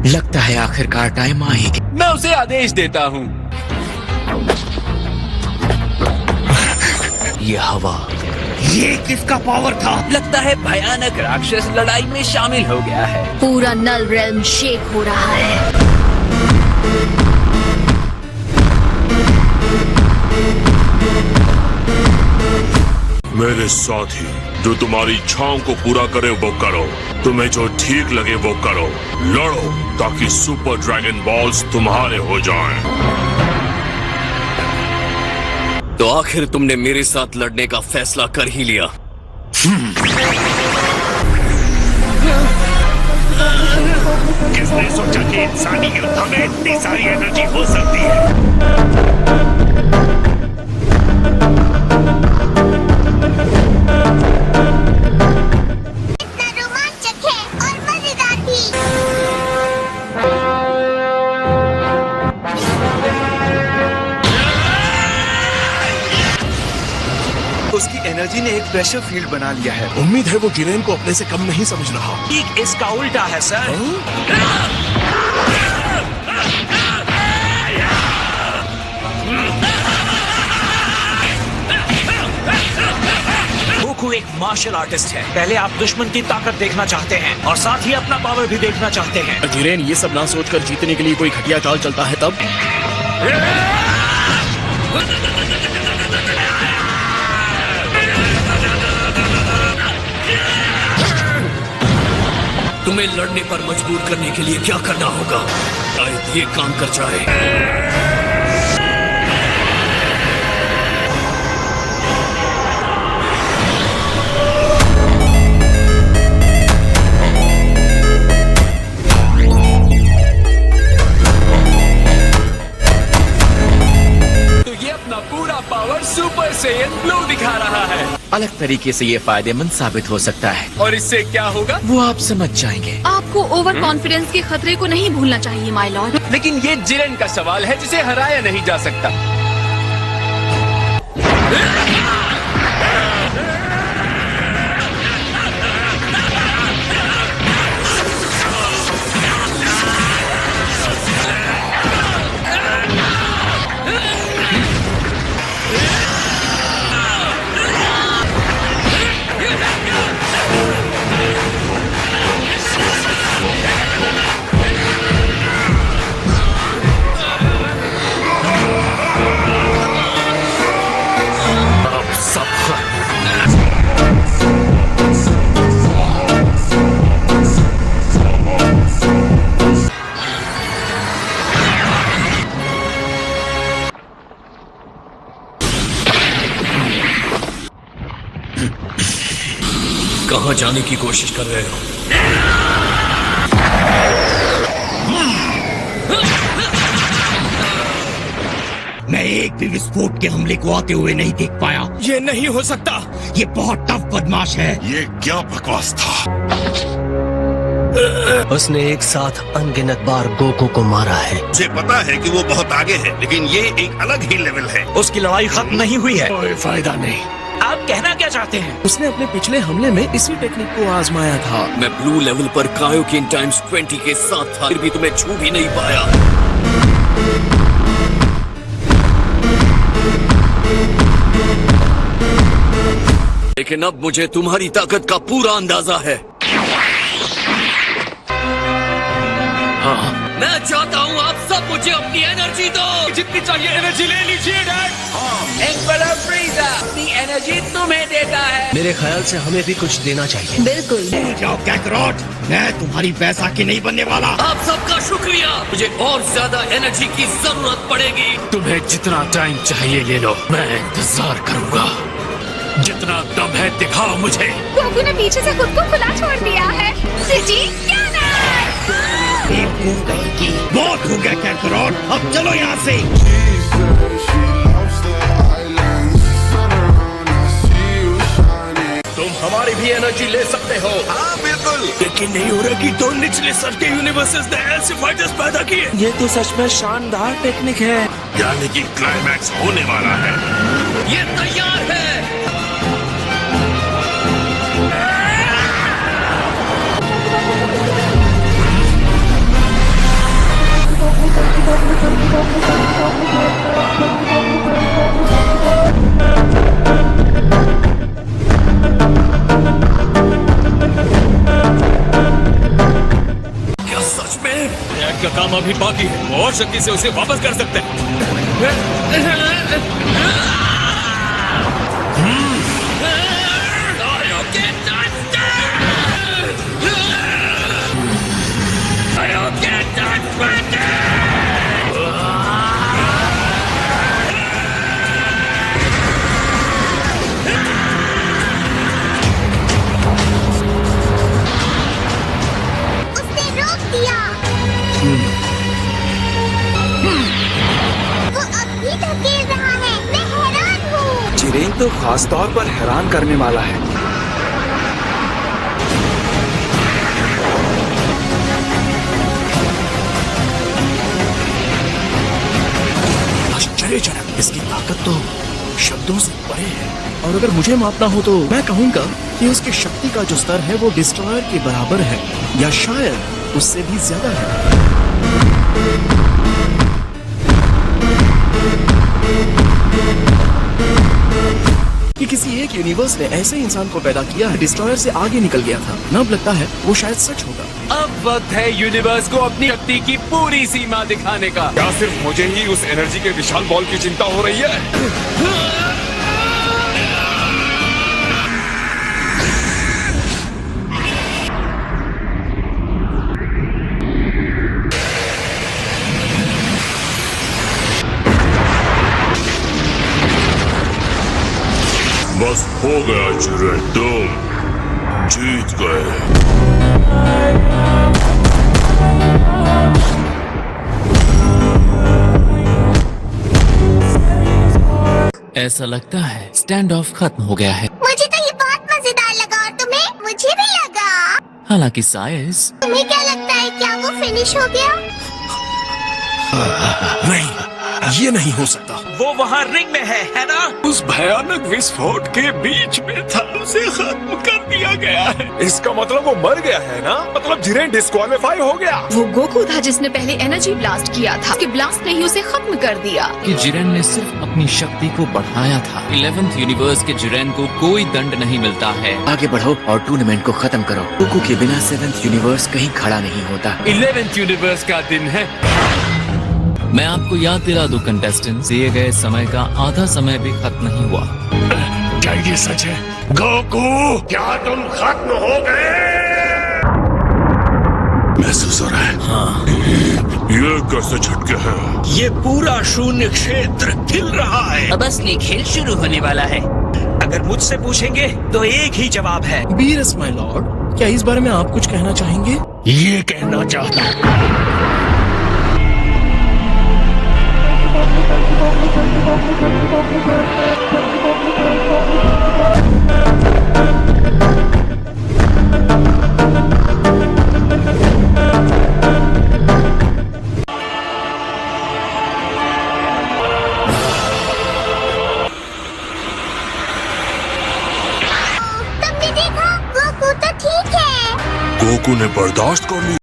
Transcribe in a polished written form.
लगता है आखिरकार टाइम आ ही गया। मैं उसे आदेश देता हूँ। ये हवा, ये किसका पावर था? लगता है भयानक राक्षस लड़ाई में शामिल हो गया है। पूरा नल रेल्म शेक हो रहा है। मेरे साथी, जो तुम्हारी इच्छाओं को पूरा करे वो करो, तुम्हें जो ठीक लगे वो करो। लड़ो ताकि सुपर ड्रैगन बॉल्स तुम्हारे हो जाएं। तो आखिर तुमने मेरे साथ लड़ने का फैसला कर ही लिया। किसने सोचा कि इंसानी युद्ध में इतनी सारी एनर्जी हो सकती है? उसकी एनर्जी ने एक प्रेशर फील्ड बना लिया है। उम्मीद है वो जिरेन को अपने से कम नहीं समझ रहा। ठीक इसका उल्टा है सर। गोकू एक मार्शल आर्टिस्ट है। पहले आप दुश्मन की ताकत देखना चाहते हैं और साथ ही अपना पावर भी देखना चाहते हैं। जिरेन ये सब ना सोचकर जीतने के लिए कोई घटिया चाल चलता है तब। तुम्हें लड़ने पर मजबूर करने के लिए क्या करना होगा? शायद ये काम कर जाए। तो ये अपना पूरा पावर सुपर सैयन ब्लू दिखा रहा है। अलग तरीके से ये फायदेमंद साबित हो सकता है और इससे क्या होगा? वो आप समझ जाएंगे। आपको ओवर कॉन्फिडेंस के खतरे को नहीं भूलना चाहिए माय लॉर्ड। लेकिन ये जिरेन का सवाल है जिसे हराया नहीं जा सकता। कहाँ जाने की कोशिश कर रहे हो? मैं एक भी विस्फोट के हमले को आते हुए नहीं देख पाया। ये नहीं हो सकता। ये बहुत टफ बदमाश है। ये क्या बकवास था? उसने एक साथ अनगिनत बार गोकू को मारा है। मुझे पता है कि वो बहुत आगे है, लेकिन ये एक अलग ही लेवल है। उसकी लड़ाई खत्म नहीं हुई है। कोई फायदा नहीं। आप कहना क्या चाहते हैं? उसने अपने पिछले हमले में इसी टेक्निक को आजमाया था। मैं ब्लू लेवल पर कायोकिन टाइम्स 20 के साथ था, फिर भी तुम्हें छू भी नहीं पाया। लेकिन अब मुझे तुम्हारी ताकत का पूरा अंदाजा है। हाँ, मैं चाहता हूँ आप सब मुझे अपनी एनर्जी दो। जितनी चाहिए एनर्जी ले लीजिए डैड। एम्परर फ्रीजा अपनी एनर्जी तुम्हें देता है। मेरे ख्याल से हमें भी कुछ देना चाहिए। बिल्कुल। जाओ कैकरॉट, मैं तुम्हारी बैसाखी नहीं बनने वाला। आप सबका शुक्रिया। मुझे और ज्यादा एनर्जी की जरूरत पड़ेगी। तुम्हें जितना टाइम चाहिए ले लो, मैं इंतजार करूंगा। जितना दम है दिखाओ मुझे। गोकू ने पीछे से खुद को खुला छोड़ दिया है। सिटी क्या बहुत हो गया कैकरॉट, अब चलो यहाँ से। तुम हमारी भी एनर्जी ले सकते हो। हाँ बिल्कुल। लेकिन नहीं हो रही तो निचले स्तर के यूनिवर्सेस ने ऐसे फाइटर्स पैदा किए। ये तो सच में शानदार टेक्निक है। यानी कि क्लाइमैक्स होने वाला है। ये तैयार है। का काम अभी बाकी है। वो और शक्ति से उसे वापस कर सकते हैं। उसने रोक दिया। वो अब भी धकेल रहा है। मैं हैरान हूँ। जिरेन तो खास तौर पर हैरान करने वाला है। आश्चर्यजनक, इसकी ताकत तो शब्दों से परे है। और अगर मुझे मापना हो तो मैं कहूंगा कि उसकी शक्ति का जो स्तर है वो डिस्ट्रॉयर के बराबर है, या शायद उससे भी ज्यादा है। कि किसी एक यूनिवर्स ने ऐसे इंसान को पैदा किया है डिस्ट्रॉयर से आगे निकल गया था। न अब लगता है वो शायद सच होगा। अब वक्त है यूनिवर्स को अपनी शक्ति की पूरी सीमा दिखाने का। क्या सिर्फ मुझे ही उस एनर्जी के विशाल बॉल की चिंता हो रही है? बस हो गया जिरेन, तुम जीत गए। ऐसा लगता है स्टैंड ऑफ खत्म हो गया है। मुझे तो ये बहुत मजेदार लगा और तुम्हें? मुझे भी लगा। हालांकि साइज तुम्हें क्या लगता है, क्या वो फिनिश हो गया? नहीं, ये नहीं हो सकता। वो वहाँ रिंग में है ना? उस भयानक विस्फोट के बीच में था, उसे खत्म कर दिया गया है। इसका मतलब वो मर गया है ना? मतलब जिरेन डिस्क्वालीफाई हो गया। वो गोकू था जिसने पहले एनर्जी ब्लास्ट किया था। उसके ब्लास्ट ने ही उसे खत्म कर दिया। कि जिरेन ने सिर्फ अपनी शक्ति को बढ़ाया था। 11th यूनिवर्स के जिरेन को कोई दंड नहीं मिलता है। आगे बढ़ो और टूर्नामेंट को खत्म करो। गोकू के बिना 7th यूनिवर्स कहीं खड़ा नहीं होता। 11th यूनिवर्स का दिन है। मैं आपको याद दिला दूं कंटेस्टेंट, दिए गए समय का आधा समय भी खत्म नहीं हुआ। क्या ये सच है? गोकू, क्या तुम खत्म हो गए? महसूस हो रहा है। हाँ, ये कैसे झटके हैं? ये पूरा शून्य क्षेत्र हिल रहा है। अब असली खेल शुरू होने वाला है। अगर मुझसे पूछेंगे तो एक ही जवाब है। बीरस माय लॉर्ड, क्या इस बारे में आप कुछ कहना चाहेंगे? ये कहना चाहता हूँ, तुमने देखा, गोकू तो ठीक है। गोकू ने बर्दाश्त कर लिया।